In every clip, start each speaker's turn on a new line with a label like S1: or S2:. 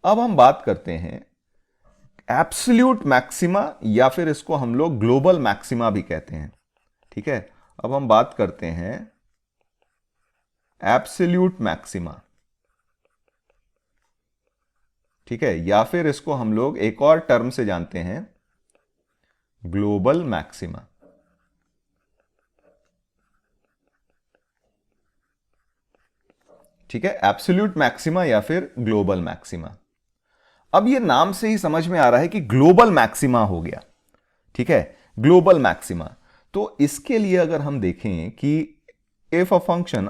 S1: अब हम बात करते हैं एब्सोल्यूट मैक्सिमा, या फिर इसको हम लोग ग्लोबल मैक्सिमा भी कहते हैं। ठीक है, अब हम बात करते हैं एब्सोल्यूट मैक्सिमा। ठीक है, या फिर इसको हम लोग एक और टर्म से जानते हैं, ग्लोबल मैक्सिमा। ठीक है, एब्सोल्यूट मैक्सिमा या फिर ग्लोबल मैक्सिमा। अब ये नाम से ही समझ में आ रहा है कि ग्लोबल मैक्सिमा हो गया। ठीक है, ग्लोबल मैक्सिमा। तो इसके लिए अगर हम देखें कि if a function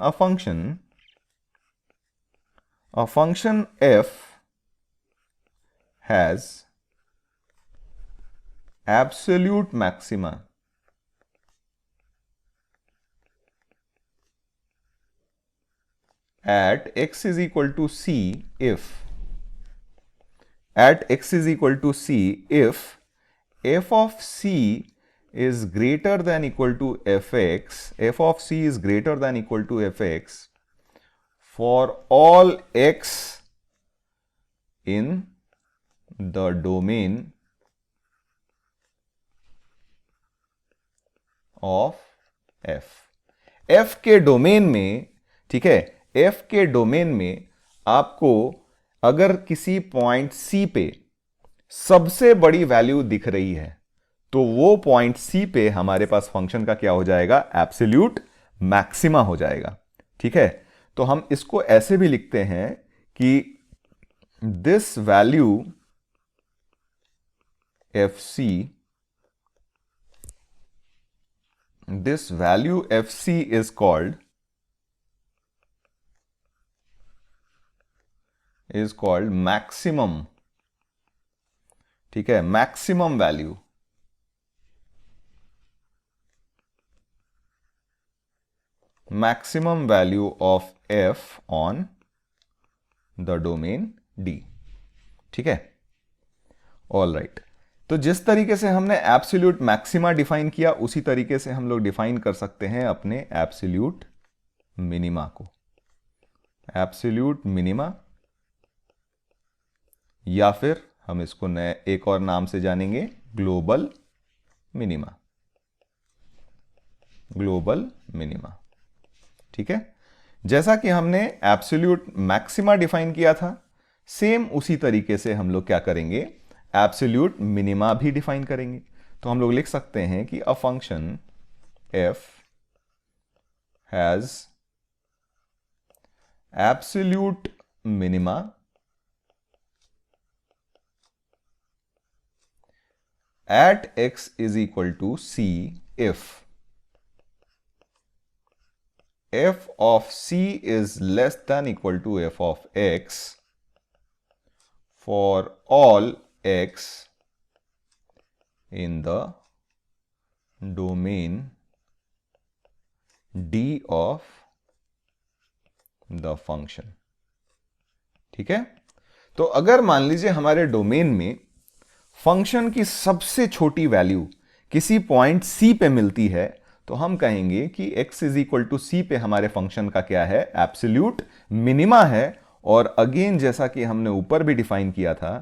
S1: f has absolute maxima at x is equal to c if f of c is greater than equal to fx, f of c is greater than equal to fx for all x in the domain of f के domain में। ठीक है, f के domain में आपको अगर किसी point c पे सबसे बड़ी वैल्यू दिख रही है तो वो पॉइंट c पे हमारे पास फंक्शन का क्या हो जाएगा, एब्सोल्यूट मैक्सिमा हो जाएगा। ठीक है, तो हम इसको ऐसे भी लिखते हैं कि this value fc, this value fc is called maximum। ठीक है, maximum value, maximum value of f on the domain D। ठीक है, ऑल राइट। तो जिस तरीके से हमने एब्सोल्यूट मैक्सिमा डिफाइन किया उसी तरीके से हम लोग डिफाइन कर सकते हैं अपने एब्सोल्यूट मिनिमा को। एब्सोल्यूट मिनिमा, या फिर हम इसको नए एक और नाम से जानेंगे, ग्लोबल मिनिमा। Global minima. ठीक है, जैसा कि हमने एब्सोल्यूट मैक्सिमा डिफाइन किया था, सेम उसी तरीके से हम लोग क्या करेंगे, एब्सोल्यूट मिनिमा भी डिफाइन करेंगे। तो हम लोग लिख सकते हैं कि a function f has absolute minima at x is equal to c if f of c is less than equal to f of x for all x in the domain D of the function। ठीक है, तो अगर मान लीजिए हमारे domain में function की सबसे छोटी वैल्यू किसी पॉइंट C पे मिलती है तो हम कहेंगे कि x is equal to C पे हमारे फंक्शन का क्या है, एब्सोल्यूट मिनिमा है। और अगेन जैसा कि हमने ऊपर भी डिफाइन किया था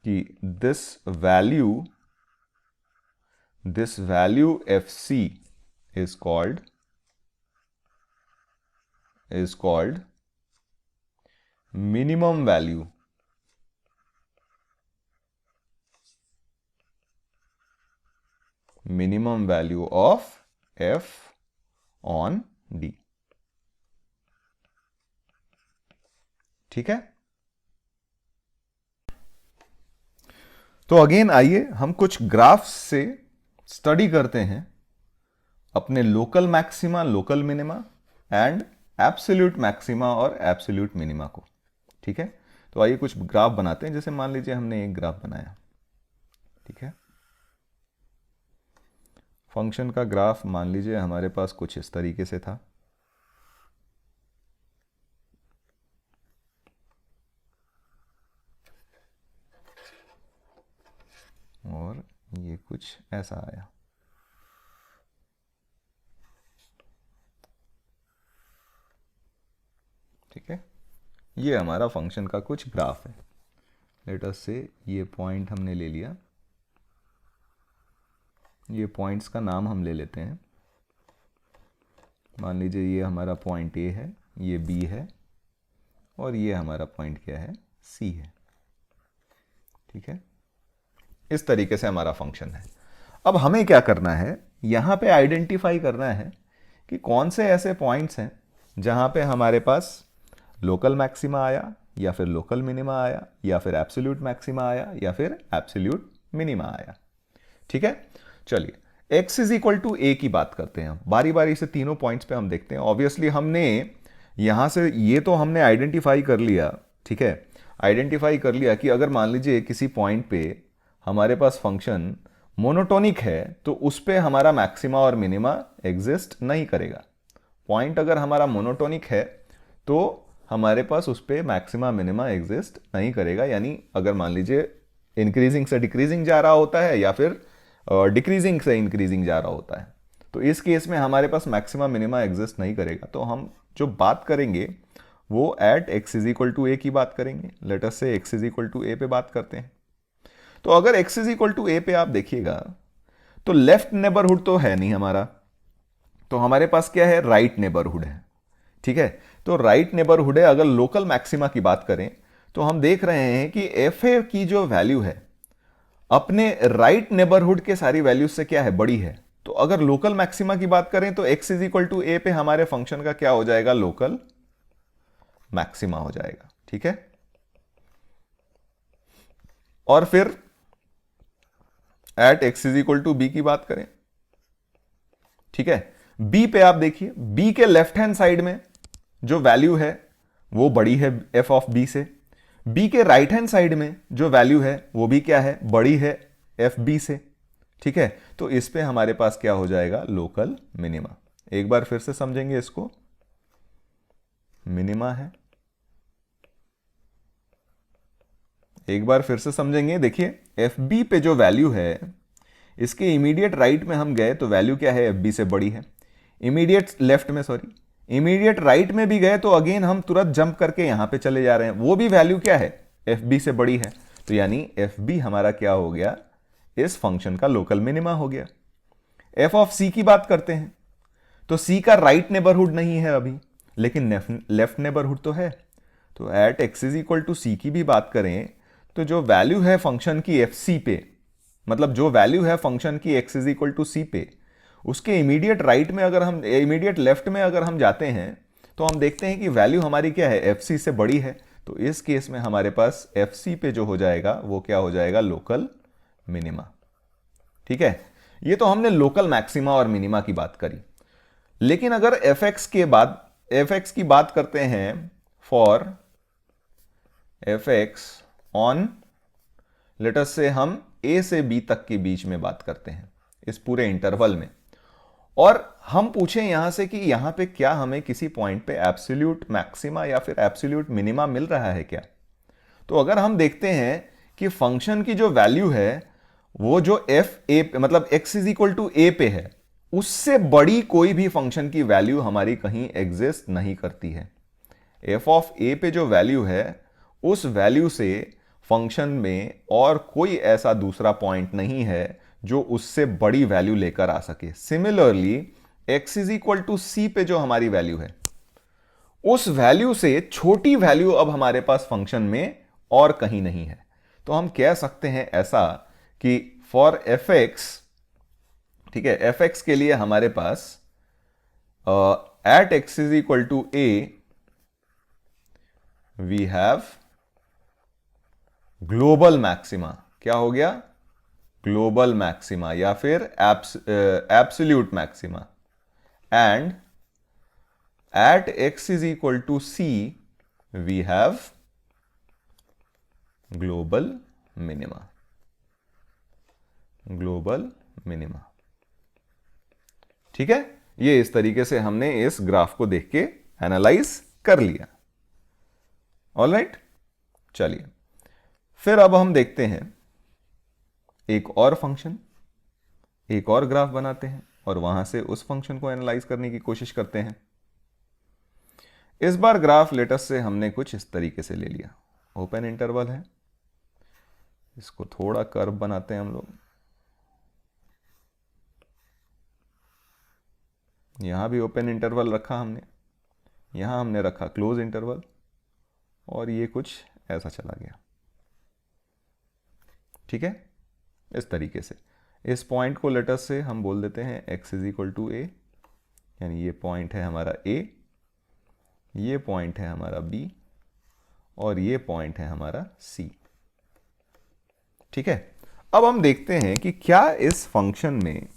S1: कि this value fc is called minimum value of f on D। ठीक है, तो अगेन आइए हम कुछ ग्राफ्स से स्टडी करते हैं अपने local maxima, local minima and absolute maxima और एब्सोल्यूट मिनिमा को। ठीक है, तो आइए कुछ ग्राफ बनाते हैं। जैसे मान लीजिए हमने एक ग्राफ बनाया। ठीक है, फंक्शन का ग्राफ मान लीजिए हमारे पास कुछ इस तरीके से था। और ये कुछ ऐसा आया। ठीक है, ये हमारा फंक्शन का कुछ ग्राफ है। लेट अस से ये पॉइंट हमने ले लिया, ये पॉइंट्स का नाम हम ले लेते हैं। मान लीजिए ये हमारा पॉइंट ए है, ये बी है, और ये हमारा पॉइंट क्या है, सी है। ठीक है, इस तरीके से हमारा फंक्शन है। अब हमें क्या करना है, यहां पे आइडेंटिफाई करना है कि कौन से ऐसे पॉइंट्स हैं जहां पे हमारे पास लोकल मैक्सिमा आया, या फिर लोकल मिनिमा आया, या फिर एब्सोल्यूट मैक्सिमा आया, या फिर एब्सोल्यूट मिनिमा आया। ठीक है, चलिए x is equal to A की बात करते हैं। बारी बारी से तीनों पॉइंट्स पे हम देखते हैं। ऑब्वियसली हमने यहां से ये तो हमने आइडेंटिफाई कर लिया, ठीक है, आइडेंटिफाई कर लिया कि अगर मान लीजिए किसी पॉइंट पे हमारे पास फंक्शन मोनोटोनिक है तो उस पे हमारा मैक्सिमा और मिनिमा एग्जिस्ट नहीं करेगा। पॉइंट अगर हमारा मोनोटोनिक है तो हमारे पास उस पे मैक्सिमा मिनिमा एग्जिस्ट नहीं करेगा। यानी अगर मान लीजिए इंक्रीजिंग से डिक्रीजिंग जा रहा होता है या फिर डिक्रीजिंग से इंक्रीजिंग जा रहा होता है, तो इस केस में हमारे पास मैक्सिमा मिनिमा एग्जिस्ट नहीं करेगा। तो हम जो बात करेंगे वो at X is equal to A की बात करेंगे। Let us say X is equal to A पे बात करते हैं। तो अगर X is equal to A पे आप देखिएगा तो लेफ्ट नेबरहुड तो है नहीं हमारा, तो हमारे पास क्या है, राइट नेबरहुड है। ठीक है, तो राइट नेबरहुड है। अगर लोकल मैक्सिमा की बात करें तो हम देख रहे हैं कि एफ ए की जो वैल्यू है अपने राइट नेबरहुड के सारी वैल्यूज से क्या है, बड़ी है। तो अगर लोकल मैक्सिमा की बात करें तो x is equal to A पे हमारे फंक्शन का क्या हो जाएगा, लोकल मैक्सिमा हो जाएगा। ठीक है, और फिर at X is equal to B की बात करें, ठीक है, बी पे आप देखिए, बी के लेफ्ट हैंड साइड में जो वैल्यू है वो बड़ी है एफ ऑफ बी से, बी के राइट हैंड साइड में जो वैल्यू है वो भी क्या है, बड़ी है एफ बी से। ठीक है, तो इस पे हमारे पास क्या हो जाएगा, लोकल मिनिमा। एक बार फिर से समझेंगे इसको, मिनिमा है, एक बार फिर से समझेंगे। देखिए एफ बी पे जो वैल्यू है इसके इमीडिएट राइट में हम गए तो वैल्यू क्या है, एफ बी से बड़ी है। इमीडिएट लेफ्ट में, सॉरी, इमीडिएट राइट में भी गए तो अगेन हम तुरंत जंप करके यहां पे चले जा रहे हैं, वो भी वैल्यू क्या है, एफ बी से बड़ी है। तो यानी एफ बी हमारा क्या हो गया, इस फंक्शन का लोकल मिनिमा हो गया। एफ ऑफ सी की बात करते हैं तो सी का राइट नेबरहुड नहीं है अभी, लेकिन लेफ्ट नेबरहुड तो है। तो at X is equal to C की भी बात करें तो जो वैल्यू है फंक्शन की एफ सी पे, मतलब जो वैल्यू है फंक्शन की x is equal to C पे, उसके इमीडिएट राइट में अगर हम, इमीडिएट लेफ्ट में अगर हम जाते हैं तो हम देखते हैं कि वैल्यू हमारी क्या है, एफ सी से बड़ी है। तो इस केस में हमारे पास एफ सी पे जो हो जाएगा वो क्या हो जाएगा, लोकल मिनिमा। ठीक है, ये तो हमने लोकल मैक्सिमा और मिनिमा की बात करी। लेकिन अगर एफ एक्स के बाद एफ एक्स की बात करते हैं, for F x on, late us से हम ए से बी तक के बीच में बात करते हैं इस पूरे इंटरवल में, और हम पूछें यहां से कि यहां पे क्या हमें किसी पॉइंट पे एब्सोल्यूट मैक्सिमा या फिर एब्सोल्यूट मिनिमा मिल रहा है क्या। तो अगर हम देखते हैं कि फंक्शन की जो वैल्यू है वो जो एफ ए मतलब x is equal to A पे है, उससे बड़ी कोई भी फंक्शन की वैल्यू हमारी कहीं एग्जिस्ट नहीं करती है। एफ ऑफ ए पे जो वैल्यू है उस वैल्यू से फंक्शन में और कोई ऐसा दूसरा पॉइंट नहीं है जो उससे बड़ी वैल्यू लेकर आ सके। Similarly X is equal to C पे जो हमारी वैल्यू है उस वैल्यू से छोटी वैल्यू अब हमारे पास फंक्शन में और कहीं नहीं है। तो हम कह सकते हैं ऐसा कि फॉर एफ एक्स, ठीक है, एफ एक्स के लिए हमारे पास at X is equal to A we have global maxima. क्या हो गया, ग्लोबल मैक्सिमा या फिर absolute maxima. And at X is equal to C we have global minima, global minima. ठीक है, ये इस तरीके से हमने इस ग्राफ को देख के एनालाइज कर लिया। ऑलराइट, चलिए फिर अब हम देखते हैं एक और फंक्शन, एक और ग्राफ बनाते हैं और वहां से उस फंक्शन को एनालाइज करने की कोशिश करते हैं। इस बार ग्राफ लेटस से हमने कुछ इस तरीके से ले लिया, ओपन इंटरवल है, इसको थोड़ा कर्व बनाते हैं हम लोग। यहां भी ओपन इंटरवल रखा हमने, यहां हमने रखा क्लोज इंटरवल, और ये कुछ ऐसा चला गया। ठीक है, इस तरीके से इस पॉइंट को लेटस से हम बोल देते हैं x इज इक्वल टू ए, यानी ये पॉइंट है हमारा a, ये पॉइंट है हमारा b, और ये पॉइंट है हमारा c। ठीक है, अब हम देखते हैं कि क्या इस फंक्शन में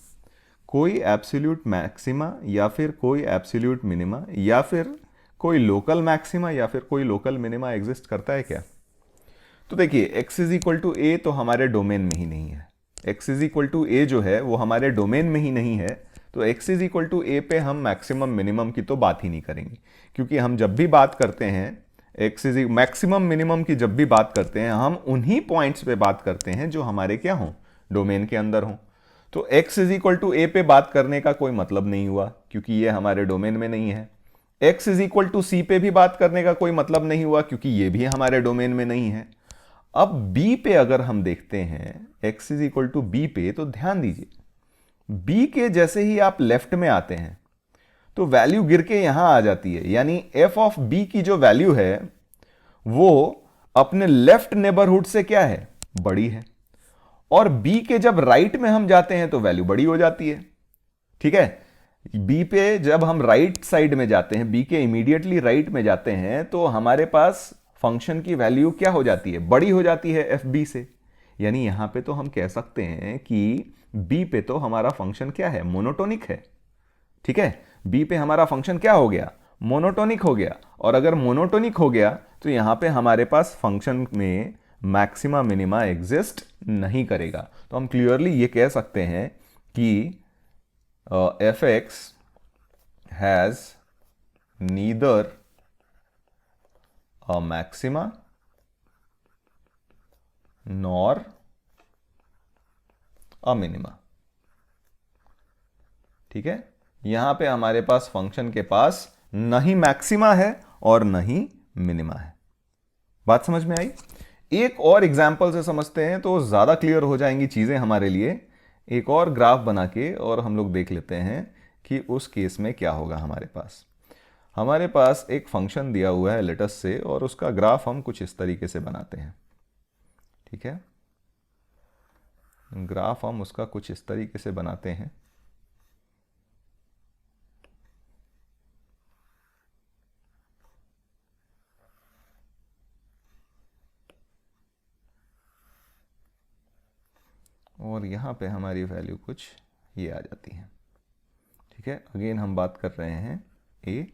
S1: कोई एब्सोल्यूट मैक्सिमा या फिर कोई एब्सोल्यूट मिनिमा या फिर कोई लोकल मैक्सिमा या फिर कोई लोकल मिनिमा एग्जिस्ट करता है क्या। तो देखिए x इज इक्वल टू ए तो हमारे डोमेन में ही नहीं है, x इज इक्वल टू ए जो है वो हमारे डोमेन में ही नहीं है, तो x is equal to A पे हम मैक्सिमम मिनिमम की तो बात ही नहीं करेंगे, क्योंकि हम जब भी बात करते हैं x इज मैक्सिमम मिनिमम की, जब भी बात करते हैं हम उन्हीं पॉइंट्स पे बात करते हैं जो हमारे क्या हों, डोमेन के अंदर हों। तो x is equal to A पे बात करने का कोई मतलब नहीं हुआ, क्योंकि ये हमारे डोमेन में नहीं है। x is equal to C पे भी बात करने का कोई मतलब नहीं हुआ, क्योंकि ये भी हमारे डोमेन में नहीं है। अब b पे अगर हम देखते हैं x is equal to B पे, तो ध्यान दीजिए b के जैसे ही आप लेफ्ट में आते हैं तो वैल्यू गिर के यहां आ जाती है, यानी f ऑफ b की जो वैल्यू है वो अपने लेफ्ट नेबरहुड से क्या है, बड़ी है, और b के जब राइट में हम जाते हैं तो वैल्यू बड़ी हो जाती है। ठीक है, b पे जब हम राइट साइड में जाते हैं, b के इमीडिएटली राइट में जाते हैं, तो हमारे पास फंक्शन की वैल्यू क्या हो जाती है, बड़ी हो जाती है एफ बी से। यानी यहां पे तो हम कह सकते हैं कि b पे तो हमारा फंक्शन क्या है, मोनोटोनिक है। ठीक है, b पे हमारा फंक्शन क्या हो गया, मोनोटोनिक हो गया, और अगर मोनोटोनिक हो गया तो यहां पे हमारे पास फंक्शन में मैक्सिमा मिनिमा एग्जिस्ट नहीं करेगा। तो हम क्लियरली ये कह सकते हैं कि f x has neither a maxima nor a minima। ठीक है, यहां पे हमारे पास फंक्शन के पास न ही मैक्सिमा है और न ही मिनिमा है। बात समझ में आई। एक और एग्जांपल से समझते हैं तो ज्यादा क्लियर हो जाएंगी चीजें हमारे लिए। एक और ग्राफ बना के और हम लोग देख लेते हैं कि उस केस में क्या होगा। हमारे पास एक फंक्शन दिया हुआ है लेटस से, और उसका ग्राफ हम कुछ इस तरीके से बनाते हैं। ठीक है, ग्राफ हम उसका कुछ इस तरीके से बनाते हैं। और यहां पे हमारी वैल्यू कुछ ये आ जाती है। ठीक है, अगेन हम बात कर रहे हैं ए,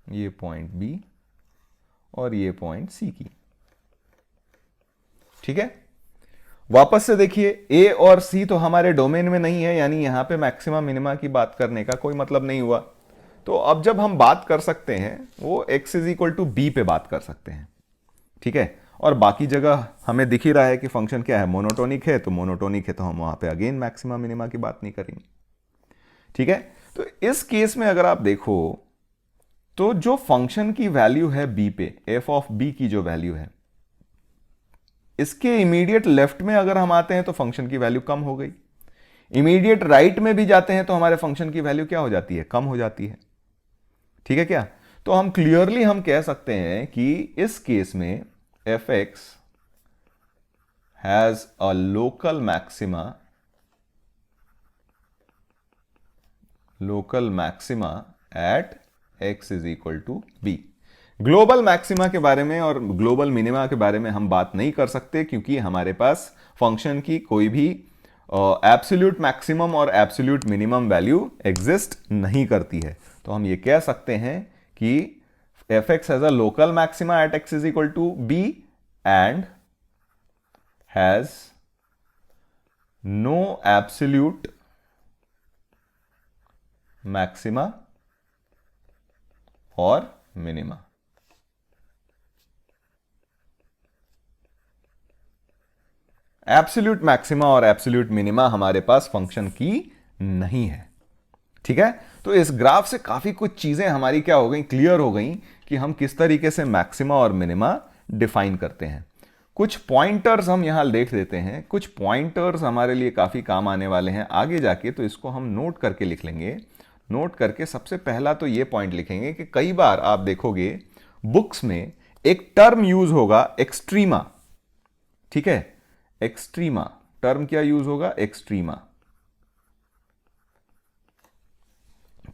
S1: ये पॉइंट बी और ये पॉइंट सी की। ठीक है, वापस से देखिए ए और सी तो हमारे डोमेन में नहीं है, यानी यहां पे मैक्सिमा मिनिमा की बात करने का कोई मतलब नहीं हुआ। तो अब जब हम बात कर सकते हैं वो x is equal to B पे बात कर सकते हैं। ठीक है, और बाकी जगह हमें दिख ही रहा है कि फंक्शन क्या है, मोनोटोनिक है, तो मोनोटोनिक है तो हम वहां पे अगेन मैक्सिमा मिनिमा की बात नहीं करेंगे। ठीक है, तो इस केस में अगर आप देखो तो जो फंक्शन की वैल्यू है b पे, f ऑफ b की जो वैल्यू है, इसके इमीडिएट लेफ्ट में अगर हम आते हैं तो फंक्शन की वैल्यू कम हो गई, इमीडिएट राइट में भी जाते हैं तो हमारे फंक्शन की वैल्यू क्या हो जाती है, कम हो जाती है। ठीक है क्या, तो हम क्लियरली हम कह सकते हैं कि इस केस में f x has a local maxima at x is equal to B. Global maxima के बारे में और ग्लोबल मिनिमा के बारे में हम बात नहीं कर सकते, क्योंकि हमारे पास फंक्शन की कोई भी एब्सोल्यूट मैक्सिमम और एब्सोल्यूट मिनिमम वैल्यू एग्जिस्ट नहीं करती है। तो हम ये कह सकते हैं कि f x has a local maxima at x is equal to B and has no absolute maxima और मिनिमा। एब्सोल्यूट मैक्सिमा और एब्सोल्यूट मिनिमा हमारे पास फंक्शन की नहीं है। ठीक है, तो इस ग्राफ से काफी कुछ चीजें हमारी क्या हो गई, क्लियर हो गई कि हम किस तरीके से मैक्सिमा और मिनिमा डिफाइन करते हैं। कुछ पॉइंटर्स हम यहां देख देते हैं, कुछ पॉइंटर्स हमारे लिए काफी काम आने वाले हैं आगे जाके, तो इसको हम नोट करके लिख लेंगे। नोट करके सबसे पहला तो ये पॉइंट लिखेंगे कि कई बार आप देखोगे बुक्स में एक टर्म यूज होगा एक्सट्रीमा, ठीक है, एक्सट्रीमा टर्म क्या यूज होगा, एक्सट्रीमा।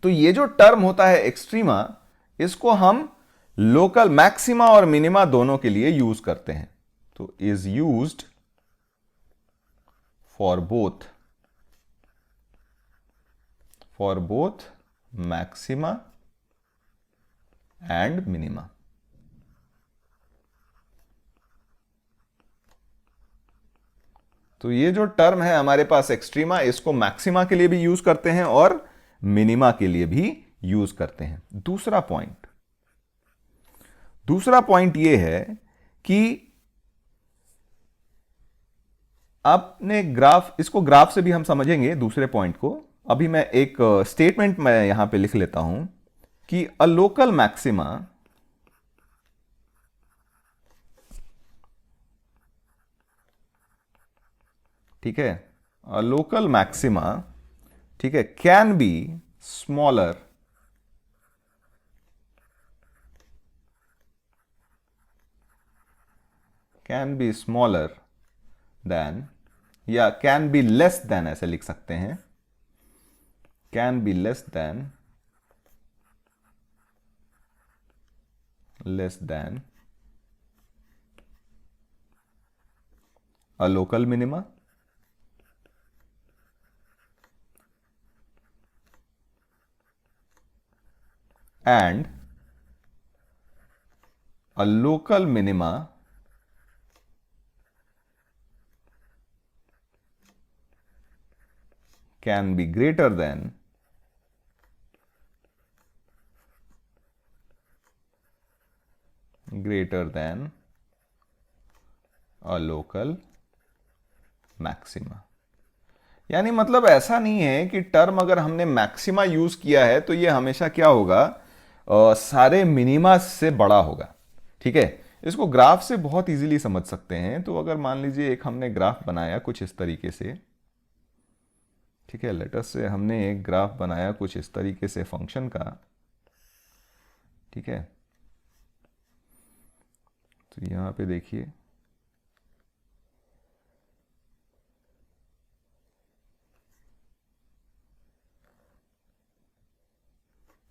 S1: तो ये जो टर्म होता है एक्सट्रीमा, इसको हम लोकल मैक्सिमा और मिनिमा दोनों के लिए यूज करते हैं। तो is used for both maxima and minima. तो ये जो टर्म है हमारे पास एक्सट्रीमा, इसको मैक्सिमा के लिए भी यूज करते हैं और मिनिमा के लिए भी यूज करते हैं। दूसरा पॉइंट ये है कि आपने इसको ग्राफ से भी हम समझेंगे दूसरे पॉइंट को। अभी मैं एक स्टेटमेंट मैं यहां पे लिख लेता हूं कि अ लोकल मैक्सिमा ठीक है, अ लोकल मैक्सिमा, ठीक है, कैन बी स्मॉलर देन, या कैन बी लेस देन, ऐसे लिख सकते हैं, can be less than a local minima and a local minima can be greater than a local maxima। यानी मतलब ऐसा नहीं है कि टर्म अगर हमने मैक्सिमा यूज किया है तो ये हमेशा क्या होगा, सारे मिनिमा से बड़ा होगा, ठीक है। इसको ग्राफ से बहुत इजीली समझ सकते हैं। तो अगर मान लीजिए एक हमने ग्राफ बनाया कुछ इस तरीके से, ठीक है, लेट अस से हमने एक ग्राफ बनाया कुछ इस तरीके से फंक्शन का, ठीक है। तो यहां पे देखिए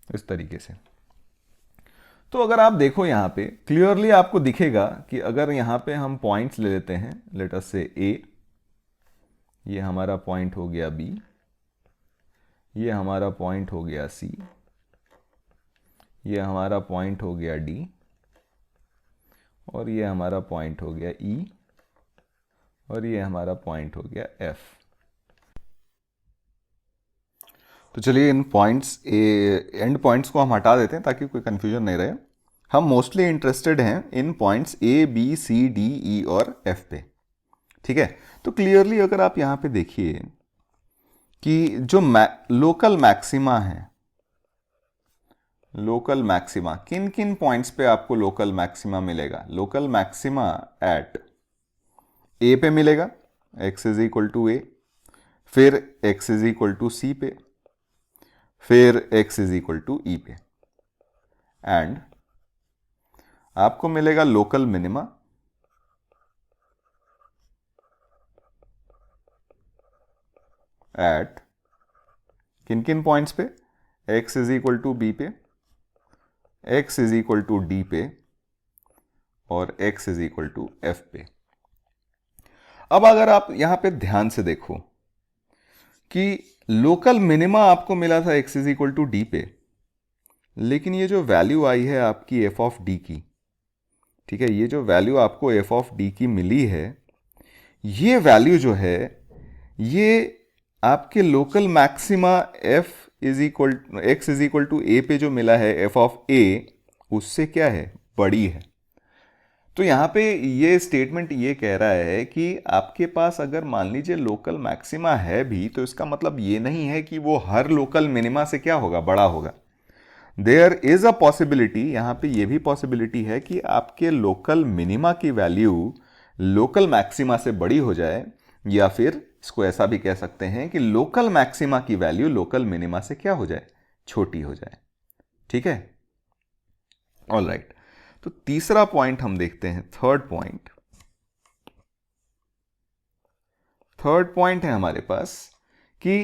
S1: इस तरीके से। तो अगर आप देखो यहां पे क्लियरली आपको दिखेगा कि अगर यहां पे हम पॉइंट्स ले लेते हैं, लेट अस से ए, ये हमारा पॉइंट हो गया बी, ये हमारा पॉइंट हो गया सी, ये हमारा पॉइंट हो गया डी, और ये हमारा पॉइंट हो गया ई, और ये हमारा पॉइंट हो गया एफ। तो चलिए इन पॉइंट्स एंड पॉइंट्स को हम हटा देते हैं ताकि कोई कंफ्यूजन नहीं रहे। हम मोस्टली इंटरेस्टेड हैं in points A B C D E और एफ पे, ठीक है। तो क्लियरली अगर आप यहां पे देखिए कि जो लोकल मैक्सिमा है, लोकल मैक्सिमा किन किन पॉइंट्स पे आपको लोकल मैक्सिमा मिलेगा, लोकल मैक्सिमा एट ए पे मिलेगा, x इज इक्वल टू ए, फिर x is equal to C पे, फिर x इज इक्वल टू ई पे, एंड आपको मिलेगा लोकल मिनिमा एट किन किन पॉइंट्स पे, x is equal to B पे, x is equal to D पे, और x is equal to F पे। अब अगर आप यहां पे ध्यान से देखो कि लोकल मिनिमा आपको मिला था x is equal to D पे, लेकिन ये जो वैल्यू आई है आपकी f ऑफ डी की, ठीक है, ये जो वैल्यू आपको f ऑफ डी की मिली है, ये वैल्यू जो है ये आपके local maxima f is equal x is equal to A पे जो मिला है f ऑफ a, उससे क्या है, बड़ी है। तो यहां पे ये स्टेटमेंट ये कह रहा है कि आपके पास अगर मान लीजिए लोकल मैक्सिमा है भी, तो इसका मतलब ये नहीं है कि वो हर लोकल मिनिमा से क्या होगा, बड़ा होगा। देयर इज अ पॉसिबिलिटी, यहां पे ये भी पॉसिबिलिटी है कि आपके लोकल मिनिमा की वैल्यू लोकल मैक्सिमा से बड़ी हो जाए, या फिर इसको ऐसा भी कह सकते हैं कि लोकल मैक्सिमा की वैल्यू लोकल मिनिमा से क्या हो जाए, छोटी हो जाए। ठीक है, ऑल राइट। तो तीसरा पॉइंट हम देखते हैं, थर्ड पॉइंट। थर्ड पॉइंट है हमारे पास कि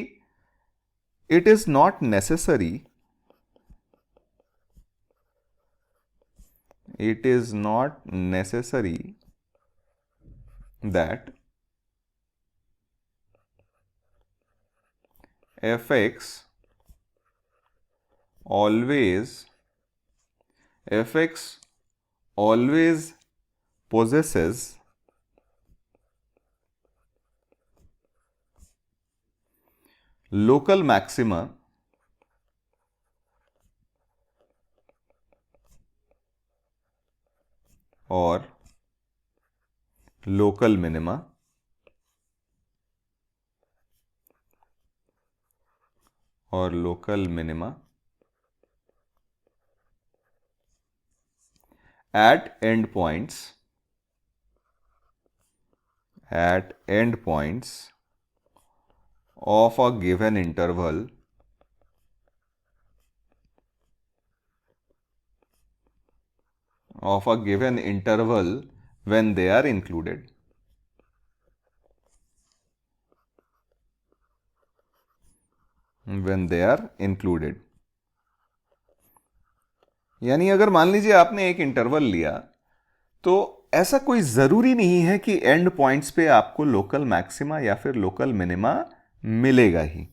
S1: it is not necessary, it is not necessary that fx always possesses local maxima और local minima at endpoints of a given interval when they are included. यानी अगर मान लीजिए आपने एक इंटरवल लिया, तो ऐसा कोई जरूरी नहीं है कि एंड पॉइंट्स पे आपको लोकल मैक्सिमा या फिर लोकल मिनिमा मिलेगा ही।